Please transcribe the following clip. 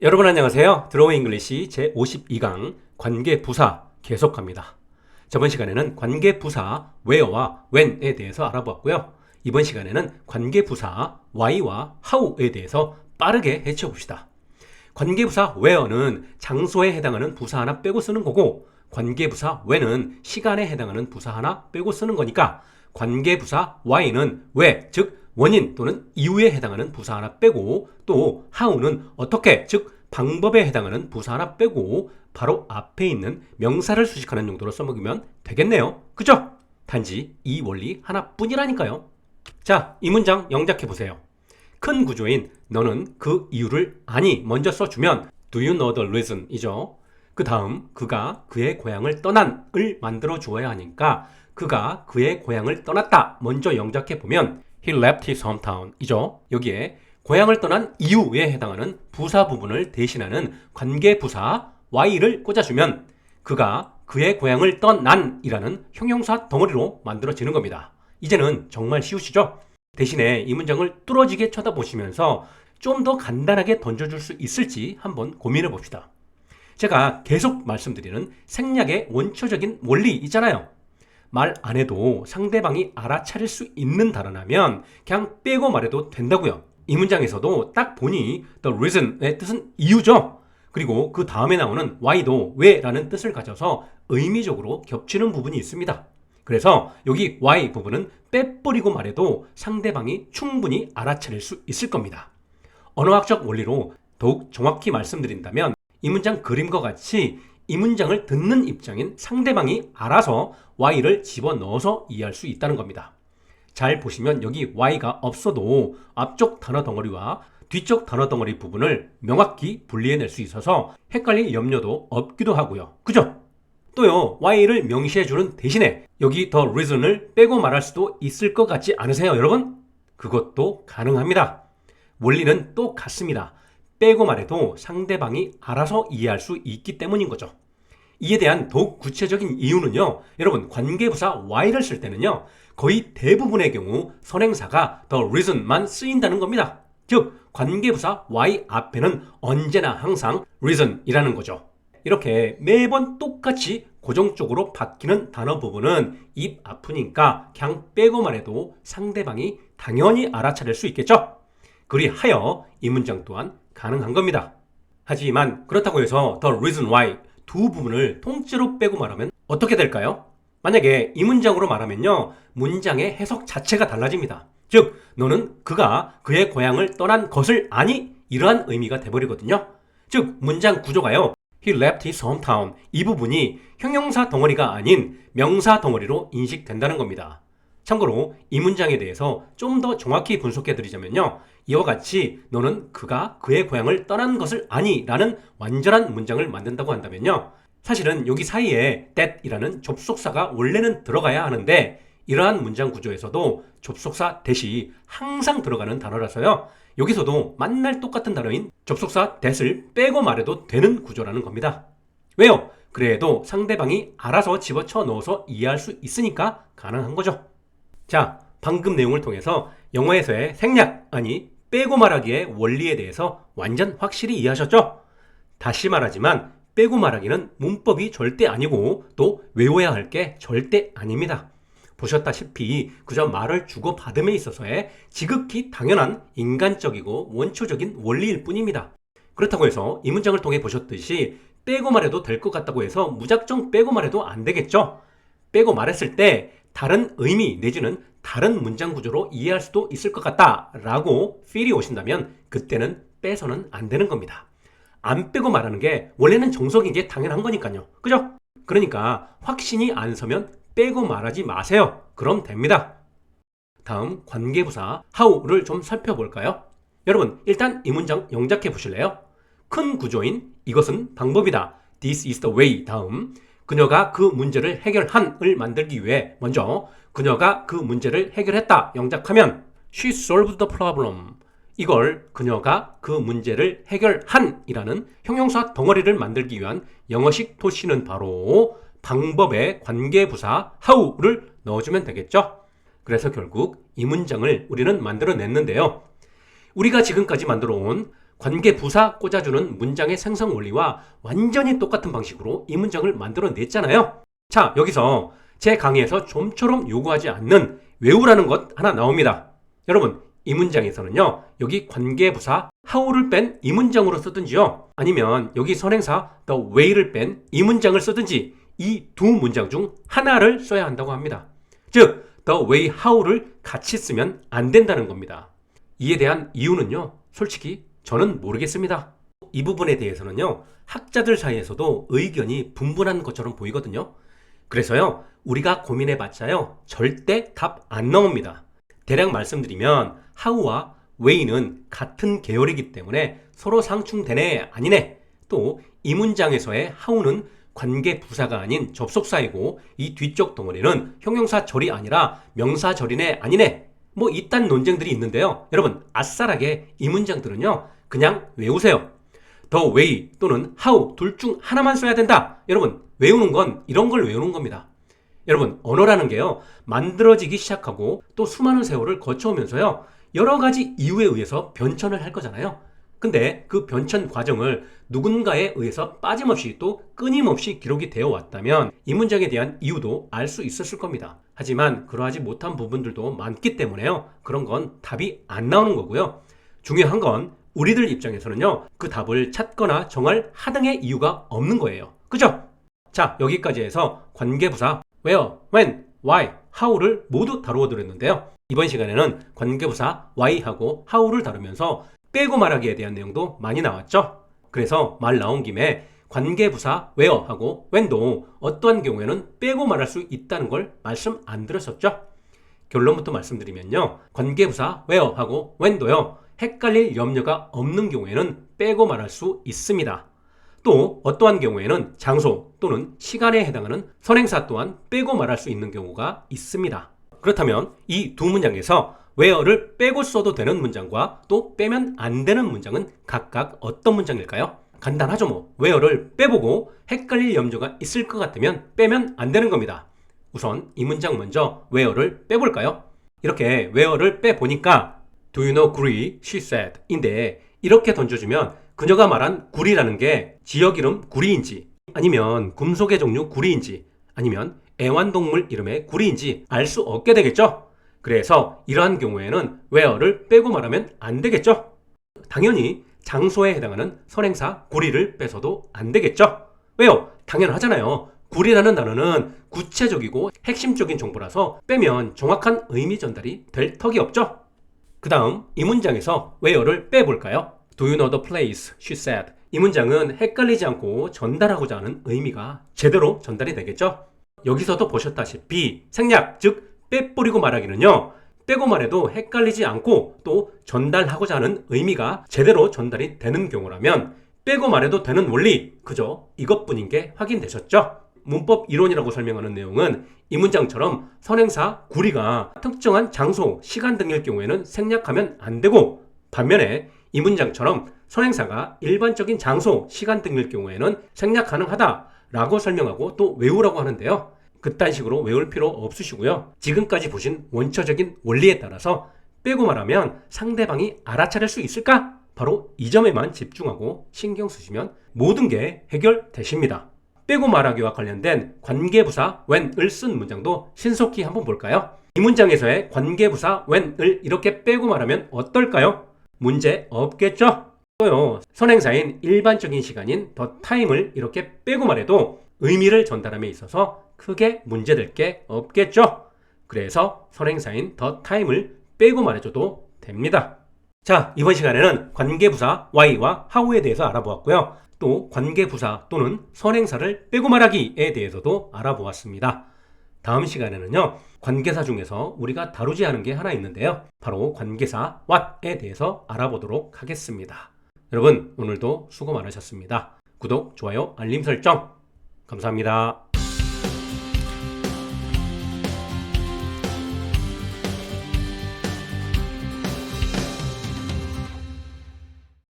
여러분 안녕하세요. 드로우 잉글리시 제52강 관계부사 계속합니다. 저번 시간에는 관계부사 where와 when에 대해서 알아보았고요. 이번 시간에는 관계부사 why와 how에 대해서 빠르게 해치워봅시다. 관계부사 where는 장소에 해당하는 부사 하나 빼고 쓰는 거고, 관계부사 when은 시간에 해당하는 부사 하나 빼고 쓰는 거니까 관계부사 why는 왜, 즉 원인 또는 이유에 해당하는 부사 하나 빼고, 또 how는 어떻게, 즉 방법에 해당하는 부사 하나 빼고 바로 앞에 있는 명사를 수식하는 용도로 써먹으면 되겠네요. 그죠? 단지 이 원리 하나뿐이라니까요. 자, 이 문장 영작해보세요. 큰 구조인 너는 그 이유를 아니 먼저 써주면 Do you know the reason? 이죠. 그 다음 그가 그의 고향을 떠난을 만들어 주어야 하니까 그가 그의 고향을 떠났다 먼저 영작해보면 He left his hometown 이죠. 여기에 고향을 떠난 이유에 해당하는 부사 부분을 대신하는 관계부사 why를 꽂아주면 그가 그의 고향을 떠난이라는 형용사 덩어리로 만들어지는 겁니다. 이제는 정말 쉬우시죠? 대신에 이 문장을 뚫어지게 쳐다보시면서 좀 더 간단하게 던져줄 수 있을지 한번 고민해 봅시다. 제가 계속 말씀드리는 생략의 원초적인 원리 있잖아요. 말 안 해도 상대방이 알아차릴 수 있는 단어라면 그냥 빼고 말해도 된다고요. 이 문장에서도 딱 보니 the reason의 뜻은 이유죠. 그리고 그 다음에 나오는 why도 왜라는 뜻을 가져서 의미적으로 겹치는 부분이 있습니다. 그래서 여기 why 부분은 빼버리고 말해도 상대방이 충분히 알아차릴 수 있을 겁니다. 언어학적 원리로 더욱 정확히 말씀드린다면 이 문장 그림과 같이 이 문장을 듣는 입장인 상대방이 알아서 why를 집어넣어서 이해할 수 있다는 겁니다. 잘 보시면 여기 why가 없어도 앞쪽 단어 덩어리와 뒤쪽 단어 덩어리 부분을 명확히 분리해낼 수 있어서 헷갈릴 염려도 없기도 하고요. 그죠? 또요, why를 명시해주는 대신에 여기 the reason을 빼고 말할 수도 있을 것 같지 않으세요, 여러분? 그것도 가능합니다. 원리는 똑같습니다. 빼고 말해도 상대방이 알아서 이해할 수 있기 때문인 거죠. 이에 대한 더욱 구체적인 이유는요, 여러분 관계부사 why를 쓸 때는요 거의 대부분의 경우 선행사가 the reason만 쓰인다는 겁니다. 즉 관계부사 why 앞에는 언제나 항상 reason이라는 거죠. 이렇게 매번 똑같이 고정적으로 바뀌는 단어 부분은 입 아프니까 그냥 빼고 말해도 상대방이 당연히 알아차릴 수 있겠죠. 그리하여 이 문장 또한 가능한 겁니다. 하지만 그렇다고 해서 the reason why 두 부분을 통째로 빼고 말하면 어떻게 될까요? 만약에 이 문장으로 말하면요, 문장의 해석 자체가 달라집니다. 즉, 너는 그가 그의 고향을 떠난 것을 아니? 이러한 의미가 돼버리거든요. 즉, 문장 구조가요, He left his hometown 이 부분이 형용사 덩어리가 아닌 명사 덩어리로 인식된다는 겁니다. 참고로 이 문장에 대해서 좀 더 정확히 분석해드리자면요, 이와 같이 너는 그가 그의 고향을 떠난 것을 아니? 라는 완전한 문장을 만든다고 한다면요, 사실은 여기 사이에 that이라는 접속사가 원래는 들어가야 하는데 이러한 문장 구조에서도 접속사 that이 항상 들어가는 단어라서요, 여기서도 만날 똑같은 단어인 접속사 that을 빼고 말해도 되는 구조라는 겁니다. 왜요? 그래도 상대방이 알아서 집어쳐 넣어서 이해할 수 있으니까 가능한 거죠. 자, 방금 내용을 통해서 영어에서의 생략, 아니 빼고 말하기의 원리에 대해서 완전 확실히 이해하셨죠? 다시 말하지만 빼고 말하기는 문법이 절대 아니고 또 외워야 할 게 절대 아닙니다. 보셨다시피 그저 말을 주고받음에 있어서의 지극히 당연한 인간적이고 원초적인 원리일 뿐입니다. 그렇다고 해서 이 문장을 통해 보셨듯이 빼고 말해도 될 것 같다고 해서 무작정 빼고 말해도 안 되겠죠? 빼고 말했을 때 다른 의미 내지는 다른 문장 구조로 이해할 수도 있을 것 같다 라고 필이 오신다면 그때는 빼서는 안 되는 겁니다. 안 빼고 말하는 게 원래는 정석인 게 당연한 거니까요. 그죠? 그러니까 확신이 안 서면 빼고 말하지 마세요. 그럼 됩니다. 다음 관계부사 how를 좀 살펴볼까요? 여러분 일단 이 문장 영작해 보실래요? 큰 구조인 이것은 방법이다. This is the way. 다음 그녀가 그 문제를 해결한을 만들기 위해 먼저 그녀가 그 문제를 해결했다 영작하면 She solved the problem. 이걸 그녀가 그 문제를 해결한이라는 형용사 덩어리를 만들기 위한 영어식 토시는 바로 방법의 관계부사 how를 넣어주면 되겠죠. 그래서 결국 이 문장을 우리는 만들어냈는데요, 우리가 지금까지 만들어 온 관계부사 꽂아주는 문장의 생성 원리와 완전히 똑같은 방식으로 이 문장을 만들어냈잖아요. 자, 여기서 제 강의에서 좀처럼 요구하지 않는 외우라는 것 하나 나옵니다. 여러분, 이 문장에서는요, 여기 관계부사 how를 뺀 이 문장으로 쓰든지요, 아니면 여기 선행사 the way를 뺀 이 문장을 쓰든지 이 두 문장 중 하나를 써야 한다고 합니다. 즉, the way, how를 같이 쓰면 안 된다는 겁니다. 이에 대한 이유는요, 솔직히 저는 모르겠습니다. 이 부분에 대해서는요, 학자들 사이에서도 의견이 분분한 것처럼 보이거든요. 그래서요, 우리가 고민해봤자요, 절대 답 안 나옵니다. 대략 말씀드리면 how와 way는 같은 계열이기 때문에 서로 상충되네 아니네, 또 이 문장에서의 how는 관계 부사가 아닌 접속사이고 이 뒤쪽 덩어리는 형용사 절이 아니라 명사 절이네 아니네, 뭐 이딴 논쟁들이 있는데요. 여러분, 아싸라게 이 문장들은요, 그냥 외우세요. the way 또는 how 둘 중 하나만 써야 된다. 여러분, 외우는 건 이런 걸 외우는 겁니다. 여러분, 언어라는 게요, 만들어지기 시작하고 또 수많은 세월을 거쳐오면서요, 여러 가지 이유에 의해서 변천을 할 거잖아요. 근데 그 변천 과정을 누군가에 의해서 빠짐없이 또 끊임없이 기록이 되어 왔다면 이 문장에 대한 이유도 알 수 있었을 겁니다. 하지만 그러하지 못한 부분들도 많기 때문에요, 그런 건 답이 안 나오는 거고요. 중요한 건 우리들 입장에서는요, 그 답을 찾거나 정할 하등의 이유가 없는 거예요. 그죠? 자, 여기까지 해서 관계부사 where, when, why, how를 모두 다루어 드렸는데요. 이번 시간에는 관계부사 why하고 how를 다루면서 빼고 말하기에 대한 내용도 많이 나왔죠. 그래서 말 나온 김에 관계부사 where하고 when도 어떠한 경우에는 빼고 말할 수 있다는 걸 말씀 안 드렸었죠. 결론부터 말씀드리면요, 관계부사 where하고 when도요, 헷갈릴 염려가 없는 경우에는 빼고 말할 수 있습니다. 또 어떠한 경우에는 장소 또는 시간에 해당하는 선행사 또한 빼고 말할 수 있는 경우가 있습니다. 그렇다면 이 두 문장에서 where를 빼고 써도 되는 문장과 또 빼면 안 되는 문장은 각각 어떤 문장일까요? 간단하죠 뭐. where를 빼보고 헷갈릴 염려가 있을 것 같으면 빼면 안 되는 겁니다. 우선 이 문장 먼저 where를 빼볼까요? 이렇게 where를 빼보니까 Do you know Guri? She said 인데, 이렇게 던져주면 그녀가 말한 구리라는 게 지역 이름 구리인지, 아니면 금속의 종류 구리인지, 아니면 애완동물 이름의 구리인지 알 수 없게 되겠죠? 그래서 이러한 경우에는 where를 빼고 말하면 안 되겠죠? 당연히 장소에 해당하는 선행사 구리를 빼서도 안 되겠죠? 왜요? 당연하잖아요. 구리라는 단어는 구체적이고 핵심적인 정보라서 빼면 정확한 의미 전달이 될 턱이 없죠? 그 다음 이 문장에서 where를 빼볼까요? Do you know the place? She said. 이 문장은 헷갈리지 않고 전달하고자 하는 의미가 제대로 전달이 되겠죠? 여기서도 보셨다시피 생략, 즉 빼버리고 말하기는요, 빼고 말해도 헷갈리지 않고 또 전달하고자 하는 의미가 제대로 전달이 되는 경우라면 빼고 말해도 되는 원리, 그저 이것뿐인 게 확인되셨죠? 문법 이론이라고 설명하는 내용은 이 문장처럼 선행사 구리가 특정한 장소, 시간 등일 경우에는 생략하면 안 되고, 반면에 이 문장처럼 선행사가 일반적인 장소, 시간 등일 경우에는 생략 가능하다라고 설명하고 또 외우라고 하는데요. 그딴 식으로 외울 필요 없으시고요. 지금까지 보신 원초적인 원리에 따라서 빼고 말하면 상대방이 알아차릴 수 있을까? 바로 이 점에만 집중하고 신경 쓰시면 모든 게 해결되십니다. 빼고 말하기와 관련된 관계부사 when을 쓴 문장도 신속히 한번 볼까요? 이 문장에서의 관계부사 when을 이렇게 빼고 말하면 어떨까요? 문제 없겠죠? 또요, 선행사인 일반적인 시간인 the time을 이렇게 빼고 말해도 의미를 전달함에 있어서 크게 문제될 게 없겠죠? 그래서 선행사인 the time을 빼고 말해줘도 됩니다. 자, 이번 시간에는 관계부사 why와 how에 대해서 알아보았고요. 또 관계부사 또는 선행사를 빼고 말하기에 대해서도 알아보았습니다. 다음 시간에는요, 관계사 중에서 우리가 다루지 않은 게 하나 있는데요. 바로 관계사 what에 대해서 알아보도록 하겠습니다. 여러분, 오늘도 수고 많으셨습니다. 구독, 좋아요, 알림 설정 감사합니다.